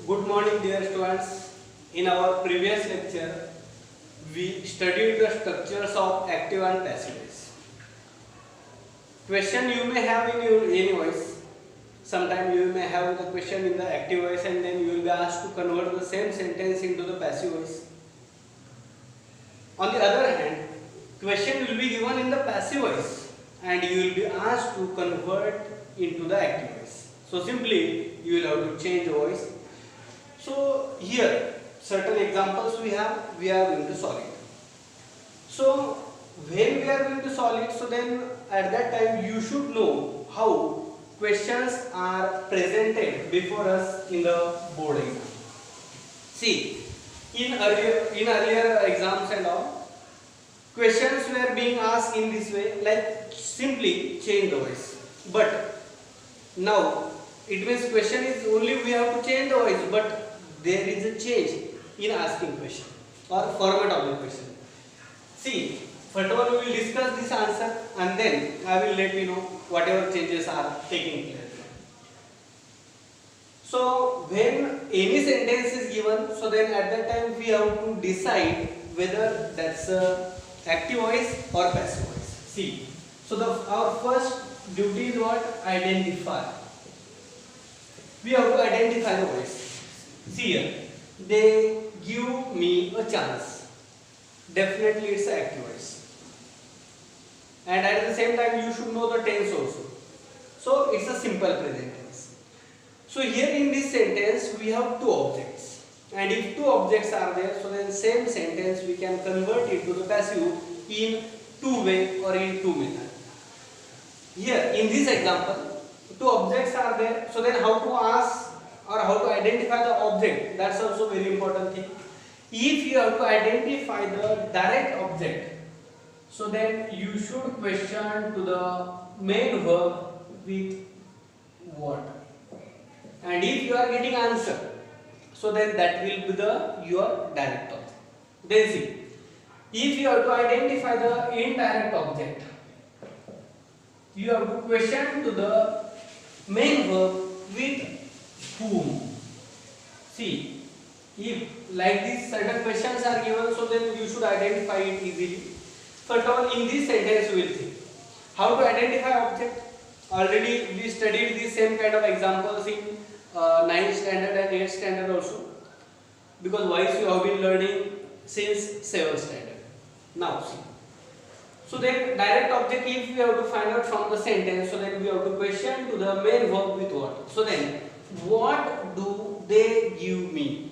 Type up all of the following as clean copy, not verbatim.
Good morning, dear students. In our previous lecture, we studied the structures of active and passive voice. Question you may have in your any voice. Sometimes you may have the question in the active voice and then you will be asked to convert the same sentence into the passive voice. On the other hand, question will be given in the passive voice and you will be asked to convert into the active voice. So simply you will have to change voice. So here certain examples we are going to solve it. So when we are going to solve it, so then at that time you should know how questions are presented before us in the board exam. See, in earlier exams and all, questions were being asked in this way, like simply change the voice. But now it means question is only we have to change the voice, but there is a change in asking question or format of the question. See, first of all we will discuss this answer and then I will let you know whatever changes are taking place. So when any sentence is given, so then at that time we have to decide whether that's a active voice or passive voice. See, so our first duty is what? Identify. We have to identify the voice. See here, they give me a chance. Definitely it's an active voice. And at the same time you should know the tense also. So it's a simple present tense. So here in this sentence we have two objects. And if two objects are there, so then same sentence we can convert it to the passive in two way or in two method. Here in this example, two objects are there. So then how to ask or how to identify the object, that's also very important thing. If you have to identify the direct object, so then you should question to the main verb with what. And if you are getting answer, so then that will be your direct object. Then see, if you have to identify the indirect object, you have to question to the main verb with whom. See, if like this certain questions are given, so then you should identify it easily. First of all, in this sentence we will think how to identify object. Already we studied these same kind of examples in 9th standard and 8th standard also, because voice you have been learning since 7th standard. Now see, so then direct object, if we have to find out from the sentence, so then we have to question to the main verb with what. So then what do they give me?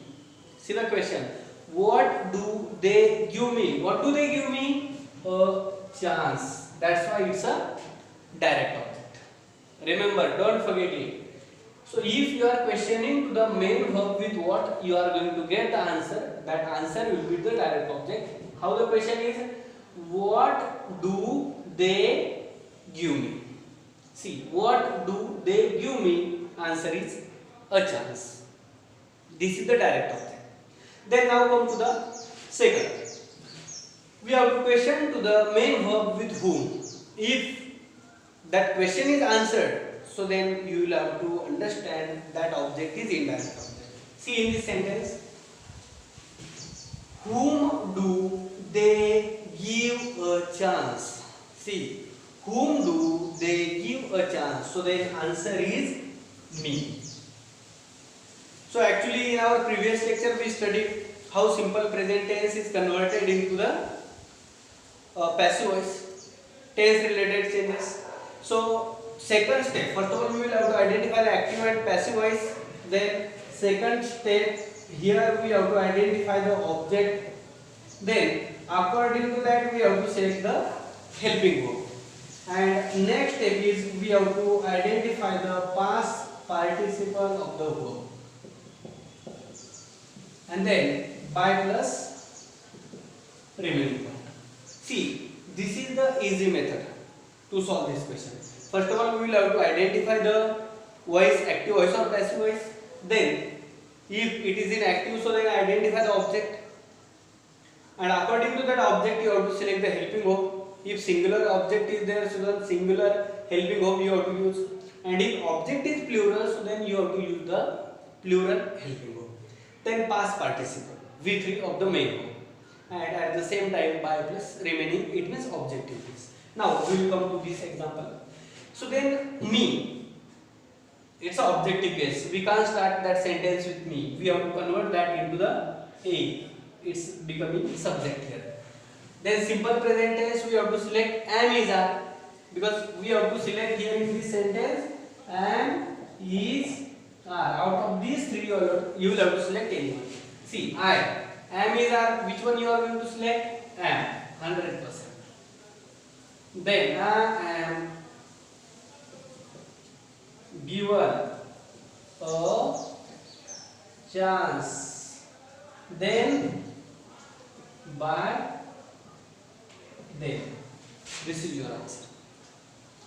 See the question. What do they give me? What do they give me? A chance. That's why it's a direct object. Remember, don't forget it. So if you are questioning to the main verb with what, you are going to get the answer. That answer will be the direct object. How the question is? What do they give me? See, what do they give me? Answer is a chance. This is the direct object. Then now come to the second. We have to question to the main verb with whom. If that question is answered, so then you will have to understand that object is indirect object. See in this sentence, whom do they give a chance? See, whom do they give a chance? So the answer is me. So actually in our previous lecture we studied how simple present tense is converted into the passive voice, tense related changes. So second step, first of all we will have to identify the active and passive voice. Then second step, here we have to identify the object. Then according to that we have to select the helping verb. And next step is we have to identify the past participle of the verb. And then by plus remaining part. See, this is the easy method to solve this question. First of all, we will have to identify the voice, active voice or passive voice. Then, if it is in active, so then identify the object. And according to that object, you have to select the helping verb. If singular object is there, so then singular helping verb you have to use. And if object is plural, so then you have to use the plural helping verb. then past participle V3 of the main verb, and at the same time by plus remaining it means objective case. Now we will come to this example. So then me, it's an objective case. We can't start that sentence with me. We have to convert that into the A. It's becoming subject here. Then simple present tense we have to select am is are, because we have to select here in this sentence am is are. Out of these three you will have to select any one. See, I am is are, which one you are going to select? Am, 100%. Then I am given a chance, then by them. This is your answer.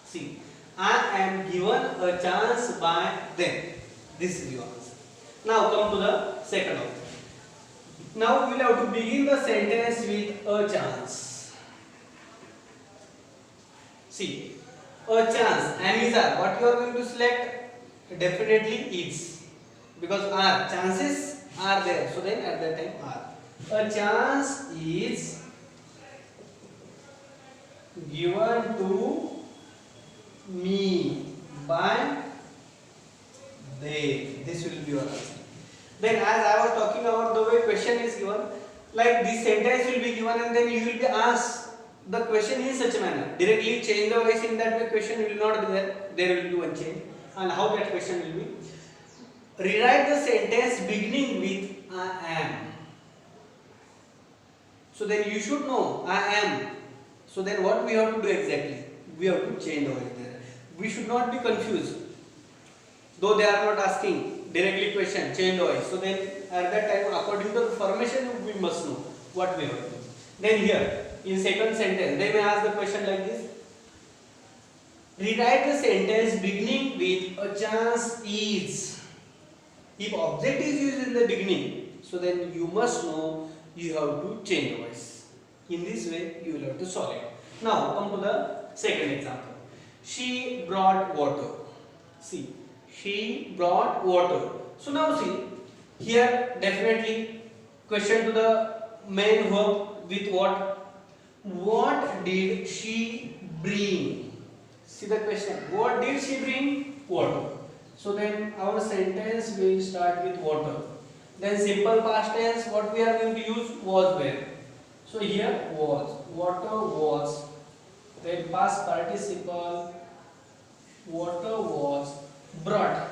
See, I am given a chance by them. This is your answer. Now come to the second option. Now we will have to begin the sentence with a chance. See, a chance, am is are. What you are going to select? Definitely is, because are, chances are there. So then at that time are. A chance is given to me by they. This will be your answer. Then as I was talking about the way question is given, like this sentence will be given and then you will be asked the question in such a manner. Directly change the voice in that way, question will not be there. There will be one change. And how that question will be? Rewrite the sentence beginning with I am. So then you should know I am. So then what we have to do exactly? We have to change the voice there. We should not be confused. Though they are not asking directly question, change the voice. So then at that time, according to the formation, we must know what we have to do. Then here, in second sentence, they may ask the question like this. Rewrite the sentence beginning with a chance is. If object is used in the beginning, so then you must know you have to change the voice. In this way, you will have to solve it. Now, come to the second example. She brought water. See, she brought water. So now see, here definitely question to the main verb with what? What did she bring? See the question. What did she bring? Water. So then our sentence will start with water. Then simple past tense, what we are going to use? Was where. So here was. Water was. Then past participle. Water was brought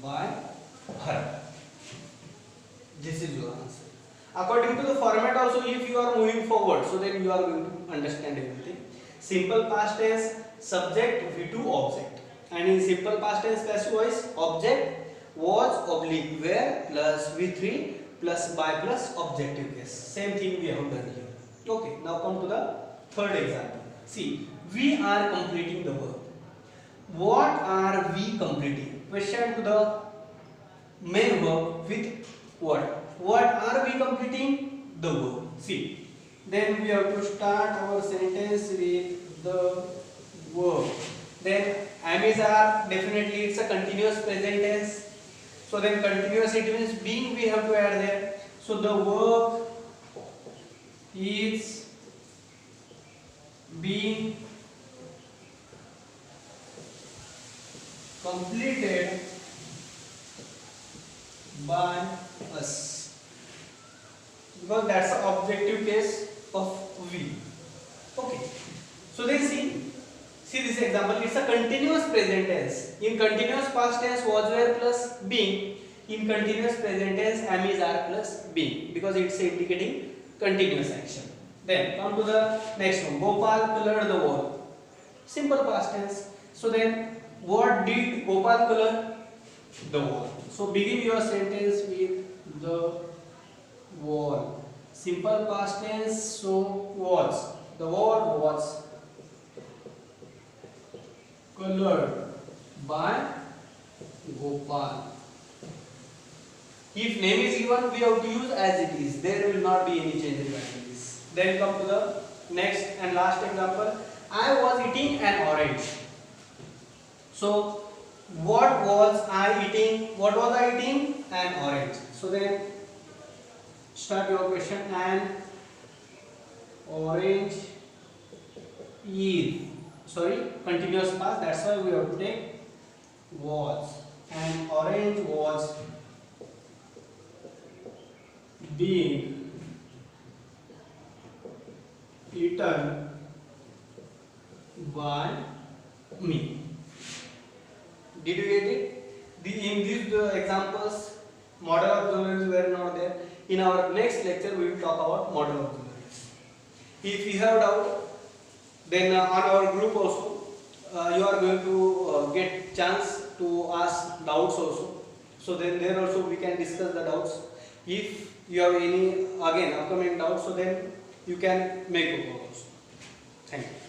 by her. This is your answer. According to the format also, if you are moving forward, so then you are going to understand everything. Simple past tense, subject, V2, object. And in simple past tense passive voice, object was oblique where plus V3 plus by plus objective case. Same thing we have done here. Okay, now come to the third example. See, we are completing the verb. What are we completing? Question to the main verb with what? What are we completing? The verb. See, then we have to start our sentence with the verb. Then am is are, definitely it's a continuous present tense. So then continuous it means being we have to add there. So the verb is being completed by us, because that's the objective case of we. Okay, so then see this example. It's a continuous present tense. In continuous past tense was where plus being. In continuous present tense am is are plus being, because it's indicating continuous action. Then come to the next one. Gopal colored the wall. Simple past tense. So then what did Gopal color? The wall. So begin your sentence with the wall. Simple past tense. So was. The wall was colored by Gopal. If name is given, we have to use as it is. There will not be any change regarding this. Then come to the next and last example. I was eating an orange. So what was I eating? What was I eating? An orange. So then start your question. An orange is, sorry, continuous past, that's why we have to take was. An orange was being eaten by me. Did you get it? In these examples, model auxiliaries were not there. In our next lecture, we will talk about model auxiliaries. If you have doubt, then on our group also, you are going to get chance to ask doubts also. So then there also we can discuss the doubts. If you have any again upcoming doubts, so then you can make a call also. Thank you.